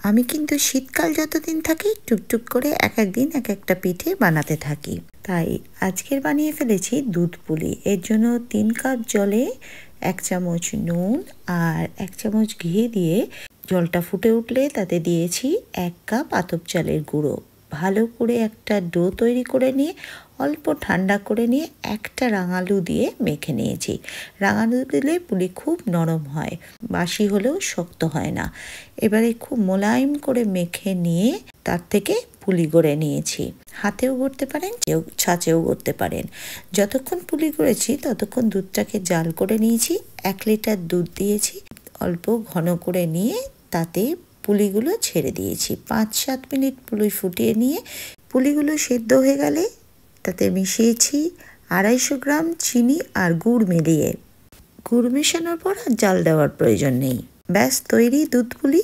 আমি কিন্তু শীতকাল যতদিন থাকে টুকটুক করে এক একদিন এক একটা পিঠে বানাতে থাকি। তাই আজকের বানিয়ে ফেলেছি দুধ পুলি। এর জন্য 3 কাপ জলে 1 চামচ নুন আর 1 চামচ ঘি দিয়ে জলটা ফুটে উঠলে তাতে দিয়েছি 1 কাপ আতপ চালের গুঁড়ো। ভালো করে একটা ডো তৈরি করে নিয়ে অল্প ঠান্ডা করে নিয়ে একটা রাঙালু দিয়ে মেখে নিয়েছি। রাঙালু দিলে পুলি খুব নরম হয়, বাসি হলেও শক্ত হয় না। এবারে খুব মোলায়েম করে মেখে নিয়ে তার থেকে পুলি গড়ে নিয়েছি। হাতেও গড়তে পারেন, ছাঁচেও গড়তে পারেন। যতক্ষণ পুলি গড়েছি ততক্ষণ দুধটাকে জাল করে নিয়েছি। 1 লিটার দুধ দিয়েছি, অল্প ঘন করে নিয়ে তাতে পুলিগুলো ছেড়ে দিয়েছি। 5-7 মিনিট পুলি ফুটিয়ে নিয়ে পুলিগুলো সেদ্ধ হয়ে গেলে তাতে মিশিয়েছি 250 গ্রাম চিনি আর গুড় মিলিয়ে। গুড় মেশানোর পর আর জাল দেওয়ার প্রয়োজন নেই। ব্যাস তৈরি দুধ পুলি।